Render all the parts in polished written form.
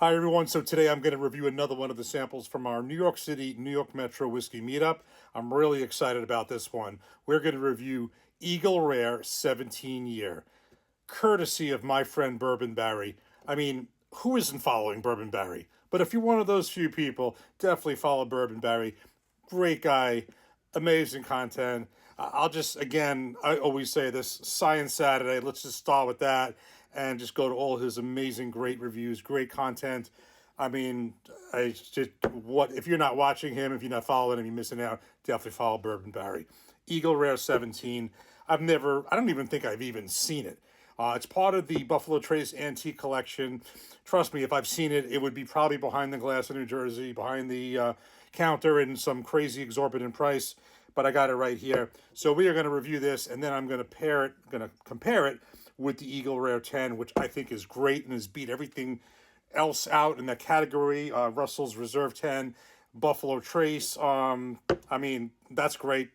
Hi, everyone. So today I'm going to review another one of the samples from our New York City, New York Metro Whiskey Meetup. I'm really excited about this one. We're going to review Eagle Rare 17 Year, courtesy of my friend Bourbon Barry. I mean, who isn't following Bourbon Barry? But if you're one of those few people, definitely follow Bourbon Barry. Great guy, amazing content. I'll just, again, I always say this, Science Saturday, let's just start with that and just go to all his amazing, great reviews, great content. I mean, I just, what, if you're not watching him, if you're not following him, you're missing out. Definitely follow Bourbon Barry. Eagle Rare 17. I don't even think I've even seen it. It's part of the Buffalo Trace Antique Collection. Trust me, if I've seen it, it would be probably behind the glass in New Jersey, behind the counter in some crazy exorbitant price. But I got it right here. So we are going to review this, and then I'm going to compare it with the Eagle Rare 10, which I think is great and has beat everything else out in that category. Russell's Reserve 10, Buffalo Trace. I mean, that's great.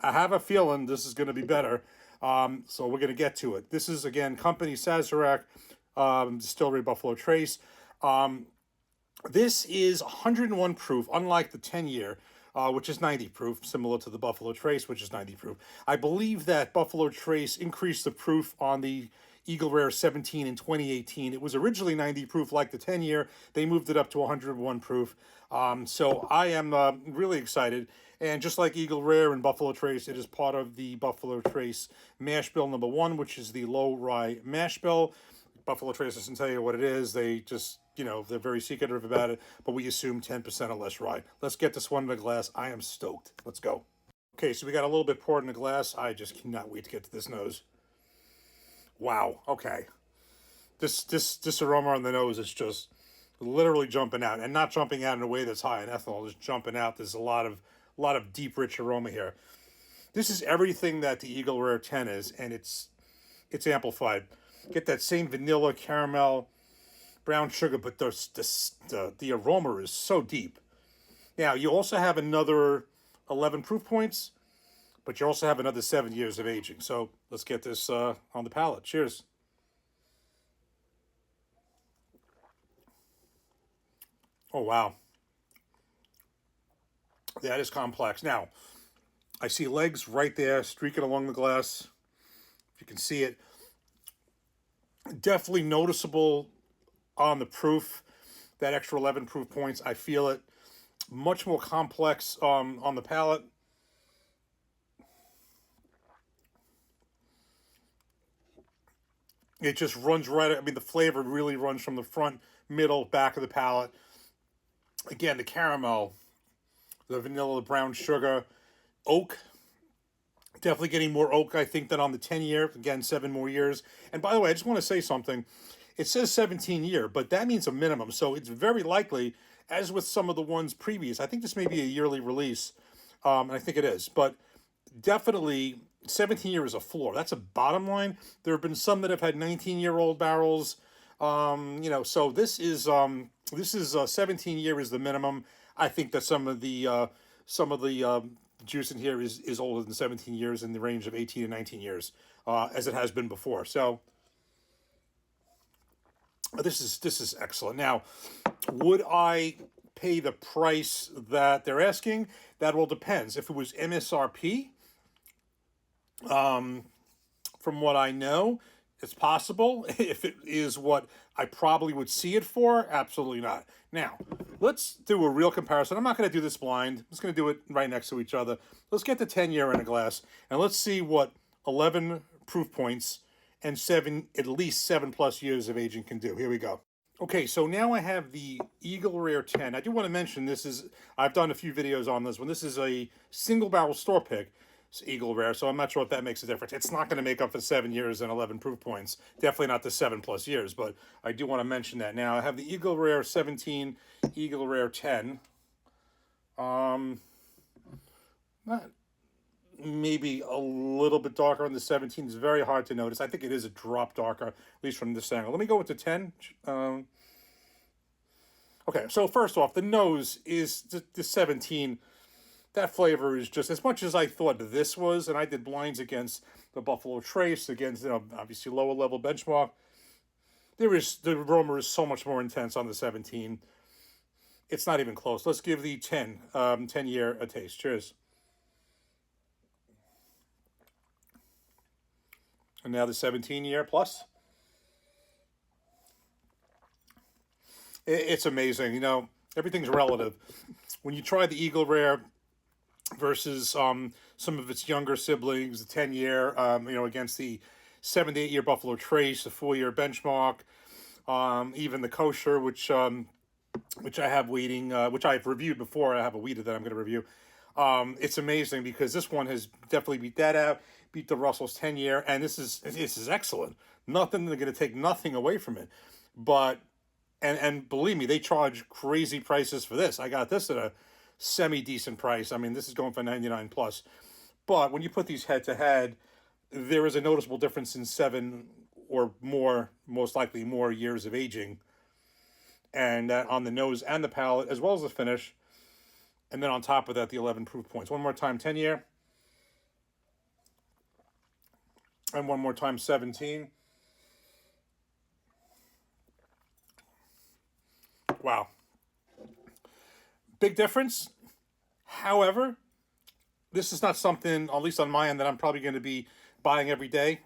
I have a feeling this is going to be better. So we're going to get to it. This is, again, Company Sazerac, Distillery Buffalo Trace. This is 101 proof, unlike the 10 year, which is 90 proof, similar to the Buffalo Trace, which is 90 proof. I believe that Buffalo Trace increased the proof on the Eagle Rare 17 in 2018. It was originally 90 proof, like the 10 year. They moved it up to 101 proof. So I am really excited. And just like Eagle Rare and Buffalo Trace, it is part of the Buffalo Trace Mash Bill #1, which is the low rye mash bill. Buffalo Trace doesn't tell you what it is. They just, they're very secretive about it, but we assume 10% or less rye. Let's get this one in the glass. I am stoked. Let's go. Okay, so we got a little bit poured in the glass. I just cannot wait to get to this nose. Wow, okay. This aroma on the nose is just literally jumping out, and not jumping out in a way that's high in ethanol, just jumping out. There's a lot of deep, rich aroma here. This is everything that the Eagle Rare 10 is, and it's amplified. Get that same vanilla, caramel, brown sugar, but the aroma is so deep. Now, you also have another 11 proof points, but you also have another 7 years of aging. So let's get this on the palate. Cheers. Oh, wow. That is complex. Now, I see legs right there streaking along the glass. If you can see it, definitely noticeable on the proof. That extra 11 proof points, I feel it. Much more complex on the palate. It just runs right. I mean, the flavor really runs from the front, middle, back of the palate. Again, the caramel, the vanilla, the brown sugar, oak. Definitely getting more oak, I think, than on the 10 year. Again, 7 more years. And by the way, I just want to say something. It says 17 year, but that means a minimum. So it's very likely, as with some of the ones previous, I think this may be a yearly release, and I think it is. But definitely 17 year is a floor. That's a bottom line. There have been some that have had 19-year-old barrels. So this is 17 year is the minimum. I think that some of the juice in here is older than 17 years, in the range of 18 and 19 years, as it has been before. So this is excellent. Now, would I pay the price that they're asking? That all depends. If it was MSRP, from what I know, it's possible. If it is what I probably would see it for, absolutely not. Now, let's do a real comparison. I'm not going to do this blind. I'm just going to do it right next to each other. Let's get the 10 year in a glass, and let's see what 11 proof points and at least 7+ years of aging can do. Here we go. Okay, so now I have the Eagle Rare 10. I do want to mention I've done a few videos on this one. This is a single barrel store pick. Eagle Rare, so I'm not sure if that makes a difference. It's not going to make up for 7 years and 11 proof points. Definitely not the 7+ years, but I do want to mention that. Now, I have the Eagle Rare 17, Eagle Rare 10. Not maybe a little bit darker on the 17. It's very hard to notice. I think it is a drop darker, at least from this angle. Let me go with the 10. Okay, so first off, the nose is the 17. That flavor is just as much as I thought this was, and I did blinds against the Buffalo Trace, against obviously lower level benchmark. the aroma is so much more intense on the 17. It's not even close. Let's give the 10 year a taste. Cheers. And now the 17 year plus. It's amazing. You know, everything's relative. When you try the Eagle Rare versus some of its younger siblings, the 10 year, against the 7 to 8 year Buffalo Trace, the 4 year Benchmark, even the Kosher, which I have waiting, which I've reviewed before. I have a weeder that I'm going to review. It's amazing because this one has definitely beat that out, beat the Russell's 10 year, and this is excellent. Nothing, they're going to take nothing away from it. But, and believe me, they charge crazy prices for this. I got this at a semi-decent price. I mean, this is going for 99 plus. But when you put these head to head, there is a noticeable difference in 7 or more, most likely more years of aging. And on the nose and the palate, as well as the finish. And then on top of that, the 11 proof points. One more time, 10 year. And one more time, 17. Wow. Big difference. However, this is not something, at least on my end, that I'm probably going to be buying every day.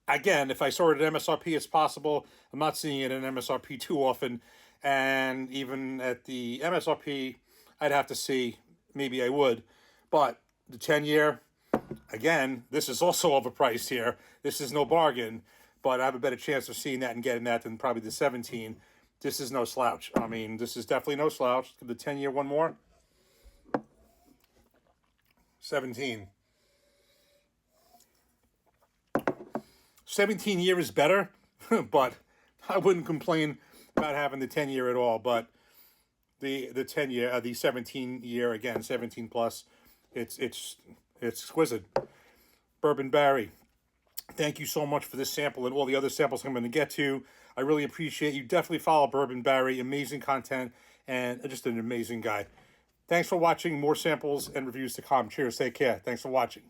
Again, if I saw it at MSRP, it's possible. I'm not seeing it at MSRP too often. And even at the MSRP, I'd have to see. Maybe I would. But the 10 year, again, this is also overpriced here. This is no bargain. But I have a better chance of seeing that and getting that than probably the 17. This is no slouch. I mean, this is definitely no slouch. The 10 year, one more. 17. 17 year is better, but I wouldn't complain about having the 10 year at all. But the 10 year, the 17 year, again, 17 plus, it's exquisite. Bourbon Barry, thank you so much for this sample and all the other samples I'm going to get to. I really appreciate you. Definitely follow Bourbon Barry. Amazing content and just an amazing guy. Thanks for watching. More samples and reviews to come. Cheers. Take care. Thanks for watching.